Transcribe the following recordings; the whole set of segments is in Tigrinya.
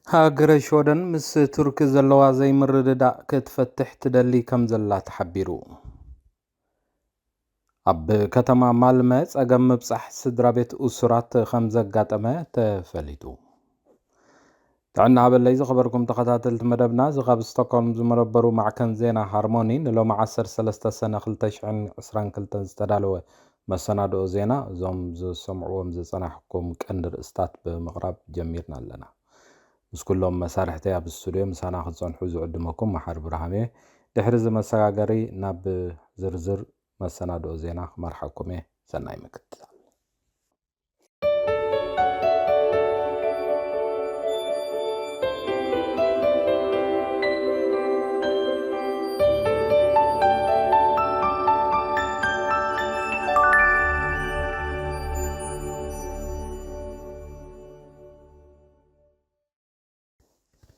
ሃገረ ሾደን ምስ ቱርክ ዘለዋ ዘይምርድዳእ ክትፈትሕ ትደሊ ከም ዘላ ተሓቢሩ። ኣብ ከተማ ማልመ ጸገም ምብጻሕ ስድራ ቤት እሱራት ከም ዘጋጠመ ተፈሊጡ። ጥዕና በለይ ዝኸበርኩም ተኸታተልቲ መደብና ዝኻብ ስቶክሆልም ዝመረበሩ ማዕከን ዜና ሃርሞኒ ንሎሚ 13 ሰነ 2022 ዝተዳለወ መሰናድኦ ዜና እዞም ዝሰምዕዎም ዝጸናሕኩም ቀንዲ ርእስታት ብምቕራብ ጀሚርና ኣለና። ምስኩሎም መሳርሕተይ ኣብ ስቱድዮ ምሳና ክትጸንሑ ዝዕድመኩም መሓር ብርሃሜ ድሕሪ ዝመሰጋገሪ ናብ ዝርዝር መሰናድኦ ዜና ክመርሓኩም እየ። ሰናይ ምክትታል።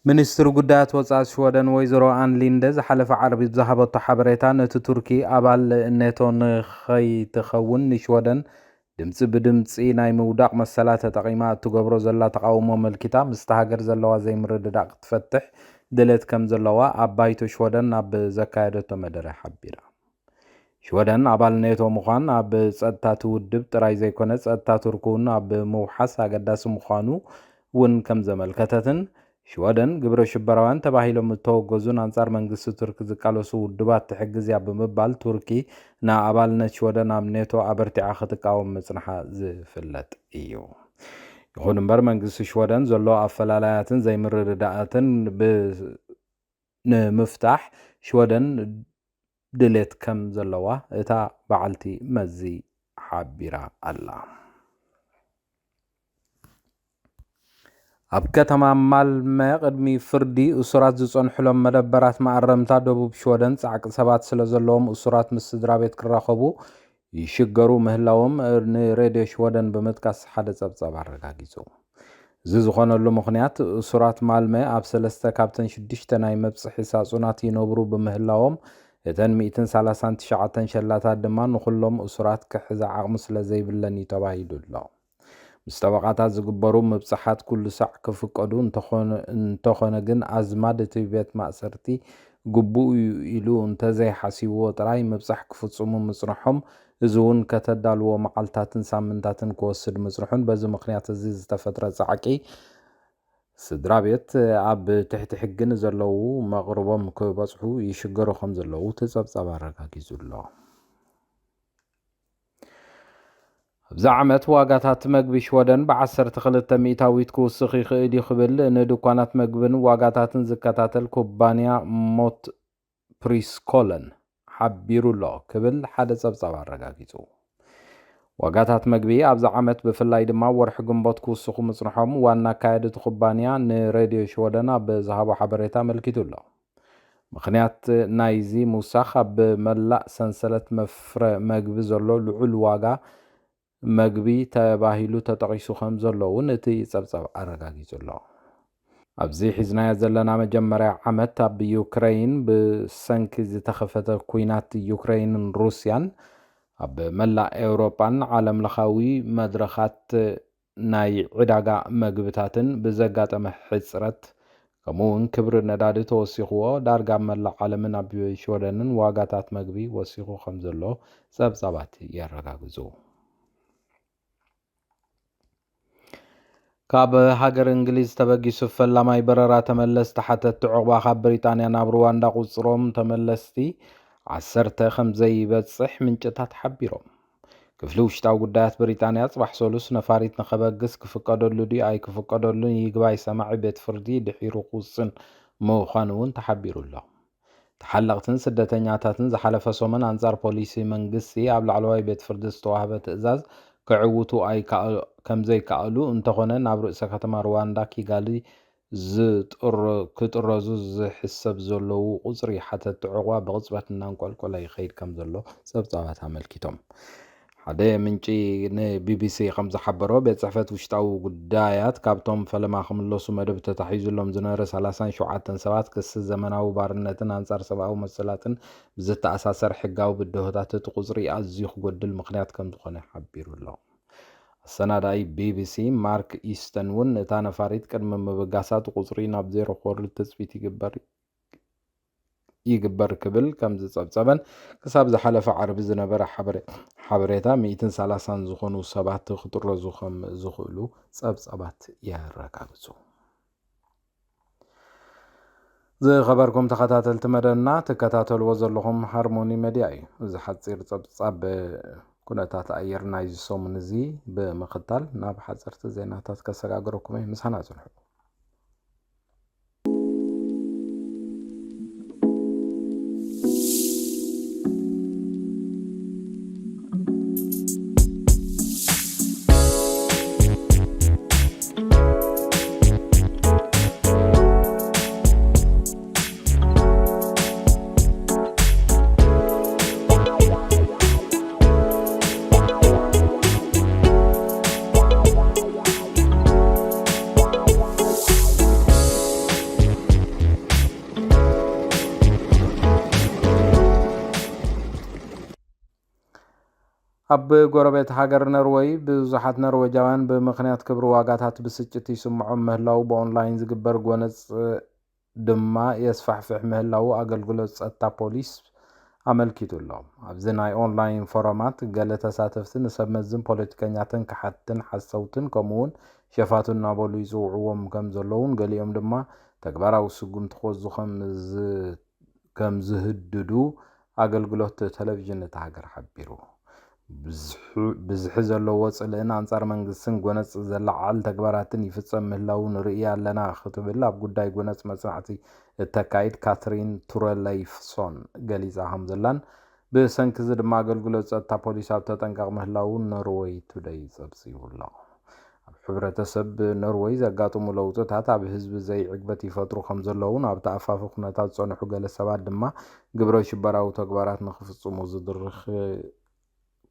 ሚኒስትር ጉዳያት ወጻኢ ስዊድን ወይዘሮ ኣን ሊንደ ዝሓለፈ ዓርቢ ዝሃበቶ ሓበሬታ ነቲ ቱርኪ ኣባል ኔቶ ንኸይትኸውን ንስዊድን ድምፂ ብድምፂ ናይ ምውዳቕ መሰላ ተጠቒማ እትገብሮ ዘላ ተቃውሞ መልኪታ ምስቲ ሃገር ዘለዋ ዘይምርድዳእ ክትፈትሕ ድሌት ከም ዘለዋ ኣብ ባይቶ ስዊድን ኣብ ዘካየደቶ መደረ ሓቢራ። ስዊድን ኣባል ኔቶ ምዃን ኣብ ጸጥታ ትውድብ ጥራይ ዘይኮነ ጸጥታ ቱርክ እውን ኣብ ምውሓስ ኣገዳሲ ምዃኑ እውን ከም ዘመልከተትን ስዊድን ግብረ ሽበራውያን ተባሂሎም እተወገዙን አንጻር መንግስቲ ቱርክ ዝቃለሱ ውድባት ትሕግዝ እያ ብምባል ቱርኪ ንኣባልነት ስዊድን ኣብ ኔቶ ኣበርቲዓ ክትቃወም ምጽንሓ ዝፍለጥ እዩ። ይኹን እምበር መንግስቲ ስዊድን ዘሎ ኣፈላላያትን ዘይምርድዳእትን ንምፍታሕ ስዊድን ድሌት ከም ዘለዋ እታ በዓልቲ መዚ ሓቢራ ኣላ። ኣብ ከተማ ማልመ ቅድሚ ፍርዲ እሱራት ዝጸንሕሎም መደበራት ማዕረምታ ደቡብ ስዊድን ጻዕቂ ሰባት ስለ ዘለዎም እሱራት ምስ ስድራ ቤት ክራኸቡ ይሽገሩ ምህላዎም ንሬድዮ ስዊድን ብምጥቃስ ሓደ ጸብጻብ ኣረጋጊጹ። እዚ ዝኾነሉ ምኽንያት እሱራት ማልመ ኣብ 3 ካብተን 6 ናይ መብጽሒ ሳጹናት ይነብሩ ብምህላዎም እተን 139 ሸላታት ድማ ንኹሎም እሱራት ክሕዛ ዓቕሚ ስለ ዘይብለን እዩ ተባሂሉ ኣሎ። ምስ ጠበቓታት ዝግበሩ ምብጽሓት ኩሉ ሳዕ ክፍቀዱ እንተኾነ ግን ኣዝማድ እቲ ቤት ማእሰርቲ ግቡእ ኢሉ እንተዘይሓሲብዎ ጥራይ ምብጻሕ ክፍጽሙ ምጽንሖም እዚ እውን ከተዳልዎ መዓልታትን ሳምንታትን ክወስድ ምጽንሑን በዚ ምኽንያት እዚ ዝተፈጥረ ጻዕቂ ስድራ ቤት ኣብ ትሕቲ ሕጊ ንዘለዉ መቕርቦም ክበጽሑ ይሽገሩ ከም ዘለዉ ተጸብጻብ ኣረጋጊጹ ኣሎ። ኣብዛ ዓመት ዋጋታት መግቢ ስዊድን ብ12 ሚእታዊት ክውስኽ ይኽእል ይኽብል ንድኳናት መግብን ዋጋታትን ዝከታተል ኩባንያ ሞት ፕሪስኮለን ሓቢሩ ኣሎ ክብል ሓደ ጸብጻብ ኣረጋጊጹ። ዋጋታት መግቢ ኣብዛ ዓመት ብፍላይ ድማ ወርሒ ግንቦት ክውስኹ ምጽንሖም ዋና ኣካየዲ እቲ ኩባንያ ንሬድዮ ስዊድን ኣብ ዝሃቦ ሓበሬታ ኣመልኪቱ ኣሎ። ምኽንያት ናይዚ ምውሳኽ ኣብ መላእ ሰንሰለት መፍረ መግቢ ዘሎ ልዑል ዋጋ መግቢ ተባሂሉ ተጠቒሱ ከም ዘሎ እውን እቲ ጸብጻብ ኣረጋጊጹ ኣሎ። ኣብዚ ሒዝናዮ ዘለና መጀመርያ ዓመት ኣብ ዩክሬን ብሰንኪ ዝተኸፈተ ኩናት ዩክሬንን ሩስያን ኣብ መላእ ኤውሮጳን ዓለም ለኻዊ መድረኻት ናይ ዕዳጋ መግብታትን ብዘጋጠመ ሕጽረት ከምኡውን ክብሪ ነዳዲ ተወሲኽዎ ዳርጋ መላእ ዓለምን ኣብ ስዊድንን ዋጋታት መግቢ ወሲኹ ከም ዘሎ ጸብጻባት የረጋግጹ። ካብ ሃገር እንግሊዝ ተበጊሱ ፈላማይ በረራ ተመለስቲ ሓተቲ ዕቑባ ካብ ብሪጣንያ ናብ ሩዋንዳ ቁጽሮም ተመለስቲ 10 ከም ዘይበጽሕ ምንጭታት ሓቢሮም። ክፍሊ ውሽጣዊ ጉዳያት ብሪጣንያ ጽባሕ ሰሉስ ነፋሪት ንኸበግስ ክፍቀደሉ ድዩ ኣይክፍቀደሉን ይግባይ ሰማዒ ቤት ፍርዲ ድሒሩ ክውስን ምዃኑ እውን ተሓቢሩ ኣሎ። ተሓለቕትን ስደተኛታትን ዝሓለፈ ሰሙን አንጻር ፖሊሲ መንግስቲ ኣብ ላዕለዋይ ቤት ፍርዲ ዝተዋህበ ትእዛዝ ክዕውቱ ከም ዘይከኣሉ እንተኾነ ናብ ርእሰ ከተማ ሩዋንዳ ኪጋሊ ክጥረዙ ዝሕሰብ ዘለዉ ቁጽሪ ሓተቲ ዕቑባ ብቕጽበት እናንቆልቆለ ይኸይድ ከም ዘሎ ጸብጻባት ኣመልኪቶም። ሓደ ምንጪ ንቢቢሲ ከም ዝሓበሮ ቤት ጽሕፈት ውሽጣዊ ጉዳያት ካብቶም ፈለማ ክምለሱ መደብ ተታሒዙሎም ዝነበረ 37 ሰባት ክሲ ዘመናዊ ባርነትን አንጻር ሰብኣዊ መሰላትን ብዝተኣሳሰር ሕጋዊ ብድሆታት እቲ ቁጽሪ ኣዝዩ ክጎድል ምኽንያት ከም ዝኾነ ሓቢሩ ኣሎ። ሰናዳይ ቢቢሲ ማርክ ኢስተን ውን እታ ነፋሪት ቅድሚ ምብጋሳት ቁፅሪ ናብ ዜሮ ክወርድ ተፅቢት ይግበር ክብል ከም ዝፀብፀበን ክሳብ ዝሓለፈ ዓርቢ ዝነበረ ሓበሬታ 130 ዝኾኑ ሰባት ክጥረዙ ከም ዝኽእሉ ፀብፀባት የረጋግፁ። ዝኸበርኩም ተኸታተልቲ መደብና ትከታተልዎ ዘለኹም ሃርሞኒ ሚድያ እዩ። እዚ ሓፂር ፀብፃብ ኩነታት ኣየር ናይዚ ሰሙን እዚ ብምኽታል ናብ ሓፀርቲ ዜናታት ከሰጋግረኩም እየ። ምሳና ፅንሑ። ኣብ ጎረቤት ሃገር ኖርዌይ ብዙሓት ኖርዌጃውያን ብምኽንያት ክብሪ ዋጋታት ብስጭት ይስምዖም ምህላው ብኦንላይን ዝግበር ጎነፅ ድማ የስፋሕፍሕ ምህላው ኣገልግሎት ጸጥታ ፖሊስ ኣመልኪቱ ኣሎ። ኣብዚ ናይ ኦንላይን ፎረማት ገለ ተሳተፍቲ ንሰብ መዝን ፖለቲከኛትን ክሓትን ሓሰውትን ከምኡውን ሸፋቱን እናበሉ ይፅውዕዎም ከም ዘለውን ገሊኦም ድማ ተግባራዊ ስጉምቲ ክወዙ ከም ዝህድዱ ኣገልግሎት ቴሌቭዥን እታ ሃገር ሓቢሩ። ብዝሒ ዘለዎ ጽልእን አንጻር መንግስትን ጎነፅ ዘለዓል ተግባራትን ይፍጸም ምህላው ንርኢ ኣለና ክትብል ኣብ ጉዳይ ጎነፅ መጽናዕቲ እተካይድ ካትሪን ቱረለይፍሶን ገሊፃ ከም ዘላን ብሰንኪ እዚ ድማ ኣገልግሎት ጸጥታ ፖሊስ ኣብ ተጠንቀቕ ምህላው ኖርዌይ ቱደይ ፀብፂቡ ኣሎ። ኣብ ሕብረተሰብ ኖርዌይ ዘጋጥሙ ለውጥታት ኣብ ህዝቢ ዘይዕግበት ይፈጥሩ ከም ዘለውን ኣብ ተኣፋፊ ኩነታት ዝጸንሑ ገለ ሰባት ድማ ግብረ ሽበራዊ ተግባራት ንክፍጽሙ ዝድርኽ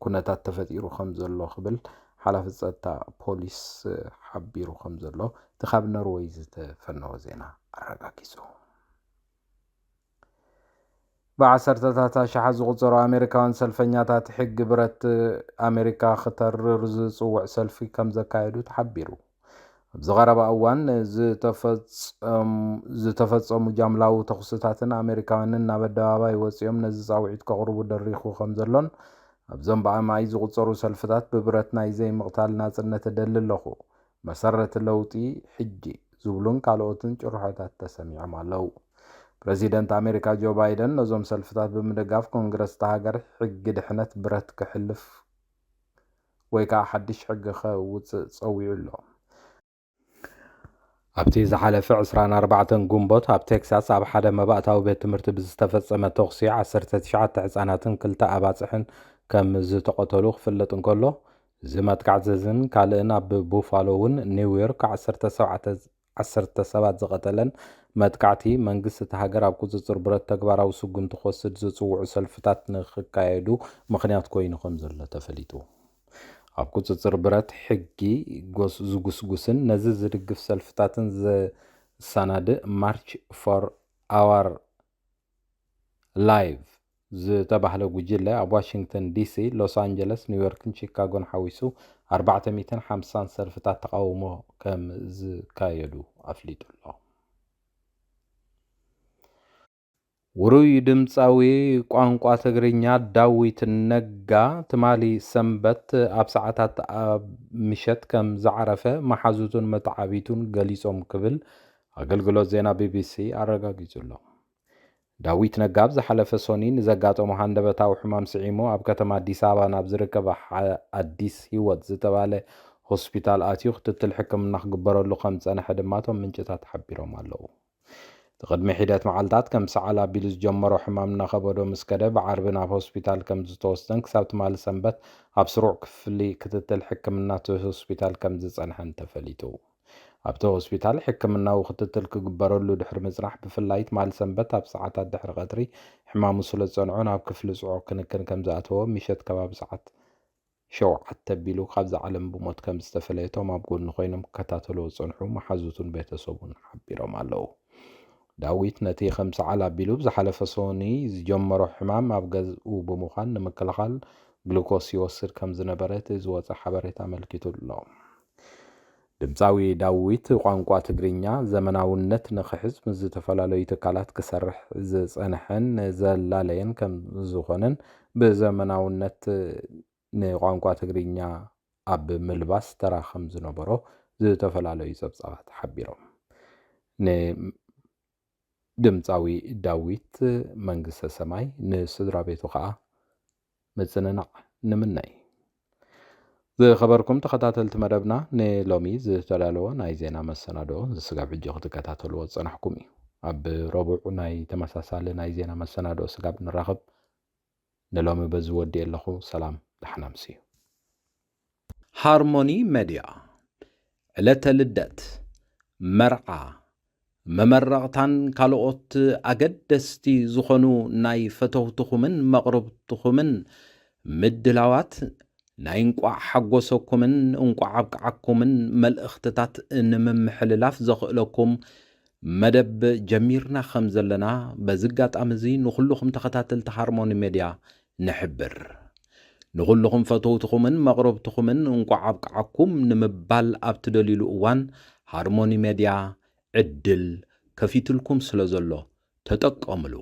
ኩነታት ተፈጢሩ ከም ዘሎ ክብል ሓላፊ ጸጥታ ፖሊስ ሓቢሩ ከም ዘሎ እቲ ካብ ኖርዌይ ዝተፈነወ ዜና ኣረጋጊጹ። ብዓሰርተታት ኣሽሓት ዝቑፀሩ ኣሜሪካውያን ሰልፈኛታት ሕጊ ብረት ኣሜሪካ ክተርር ዝፅውዕ ሰልፊ ከም ዘካየዱ ተሓቢሩ። ኣብ ዝቐረበ እዋን ዝተፈጸሙ ጃምላዊ ተኹስታትን ኣሜሪካውያንን ናብ ኣደባባይ ወፂኦም ነዚ ፃውዒት ከቕርቡ ደሪኹ ከም ዘሎን ኣብዞም ብኣማይ ዝቑፀሩ ሰልፍታት ብብረት ናይ ዘይምቕታል ናጽነት ደሊ ኣለኹ መሰረት ለውጢ ሕጂ ዝብሉን ካልኦትን ጭርሖታት ተሰሚዖም ኣለው። ፕሬዚደንት ኣሜሪካ ጆ ባይደን ነዞም ሰልፍታት ብምድጋፍ ኮንግረስ ተሃገር ሕጊ ድሕነት ብረት ክሕልፍ ወይ ከዓ ሓድሽ ሕጊ ከውፅእ ፀዊዑ ኣሎ። ኣብቲ ዝሓለፈ 24 ጉንቦት ኣብ ቴክሳስ ኣብ ሓደ መባእታዊ ቤት ትምህርቲ ብዝተፈጸመ ተኹሲ 19 ህጻናትን 2 ኣባፅሕን ከም ዝተቆተሉ ክፍለጥ እንከሎ እዚ መጥቃዕ ዘዝን ካልእን ኣብ ቡፋሎ ውን ኒውዮርክ 17 ሰባት ዝቐተለን መጥቃዕቲ መንግስቲ እቲ ሃገር ኣብ ቁፅፅር ብረት ተግባራዊ ስጉምቲ ክወስድ ዝፅውዑ ሰልፍታት ንክካየዱ ምክንያት ኮይኑ ከም ዘሎ ተፈሊጡ። ኣብ ቁፅፅር ብረት ሕጊ ዝጉስጉስን ነዚ ዝድግፍ ሰልፍታትን ዘሰናድእ ማርች ፎር ኣወር ላይቭ ዝተባህለ ጉጅለ ኣብ ዋሽንግተን ዲሲ፣ ሎስ አንጀለስ፣ ኒውዮርክን ቺካጎን ሓዊሱ 450 ሰልፍታት ተቃውሞ ከም ዝካየዱ ኣፍሊጡ ኣሎ። ውሩይ ድምፃዊ ቋንቋ ትግርኛ ዳዊት ነጋ ትማሊ ሰንበት ኣብ ሰዓታት ኣብ ምሸት ከም ዝዓረፈ መሓዙቱን መተዓቢቱን ገሊፆም ክብል ኣገልግሎት ዜና ቢቢሲ ኣረጋጊጹ ኣሎ። ዳዊት ነጋ ዝሓለፈ ሶኒ ንዘጋጠሙ ሃንደበታዊ ሕማም ስዒሙ ኣብ ከተማ ኣዲስ ኣበባ ናብ ዝርከብ ኣዲስ ህይወት ዝተባለ ሆስፒታል ኣትዩ ክትትል ሕክምና ክግበረሉ ከም ዝጸንሐ ድማ እቶም ምንጭታት ሓቢሮም ኣለው። ቅድሚ ሒደት መዓልታት ከም ሰዓል ኣቢሉ ዝጀመሮ ሕማም እናኸበዶ ምስ ከደ ብዓርቢ ናብ ሆስፒታል ከም ዝተወስደን ክሳብ ትማሊ ሰንበት ኣብ ስሩዕ ክፍሊ ክትትል ሕክምና ሆስፒታል ከም ዝጸንሐን ተፈሊጡ። ኣብቲ ሆስፒታል ሕክምናዊ ክትትል ክግበረሉ ድሕሪ ምጽናሕ ብፍላይ ትማሊ ሰንበት ኣብ ሰዓታት ድሕሪ ቀትሪ ሕማሙ ስለ ዝጸንዖ ናብ ክፍሊ ጽዑቕ ክንክን ከም ዝኣተወ ምሸት ከባቢ ሰዓት 7 ኣቢሉ ካብዚ ዓለም ብሞት ከም ዝተፈለየቶም ኣብ ጎኒ ኮይኖም ክከታተልዎ ዝጸንሑ መሓዙቱን ቤተሰቡን ሓቢሮም ኣለው። ዳዊት ነቲ ከም ሰዓል ኣቢሉ ብዝሓለፈ ሶኒ ዝጀመሮ ሕማም ኣብ ገዝኡ ብምዃን ንምክልኻል ግሉኮስ ይወስድ ከም ዝነበረ ዝወፀ ሓበሬታ አመልኪቱ ኣሎ። ድምፃዊ ዳዊት ቋንቋ ትግርኛ ዘመናውነት ንኽሕዝ ምስ ዝተፈላለዩ ትካላት ክሰርሕ ዝጸንሐን ዘላለየን ከም ዝኾነን ብዘመናውነት ንቋንቋ ትግርኛ ኣብ ምልባስ ተራ ከም ዝነበሮ ዝተፈላለዩ ጸብጻባት ሓቢሮም ድምፃዊ ዳዊት መንግስተ ሰማይ ንስድራ ቤቱ ከዓ መጽነናዕ ንምናይ ዝኸበርኩም ተኸታተልቲ መደብና ንሎሚ ዝተዳለወ ናይ ዜና መሰናዶ ዝስጋብ ሕጂ ክትከታተልዎ ፀናሕኩም እዩ። ኣብ ረቡዕ ናይ ተመሳሳሊ ናይ ዜና መሰናዶ ስጋብ ንራኸብ ንሎሚ በዚ ወዲ ኣለኹ። ሰላም ደሕና ምሲዩ። ሃርሞኒ ሚድያ ዕለተ ልደት መርዓ መመረቕታን ካልኦት ኣገደስቲ ዝኾኑ ናይ ፈተውትኹምን መቕረብትኹምን ምድላዋት ናይ እንቋዕ ሓጎሰኩምን እንቋዕ ኣብቅዓኩምን መልእኽትታት ንምምሕልላፍ ዘኽእለኩም መደብ ጀሚርና ከም ዘለና በዝጋጣሚ እዚ ንኹልኹም ተኸታተልቲ ሃርሞኒ ሚድያ ንሕብር። ንኹልኹም ፈተውትኹምን መቕረብትኹምን እንቋዕ ኣብቅዓኩም ንምባል ኣብ ትደልይሉ እዋን ሃርሞኒ ሚድያ ዕድል ከፊትልኩም ስለ ዘሎ ተጠቀምሉ።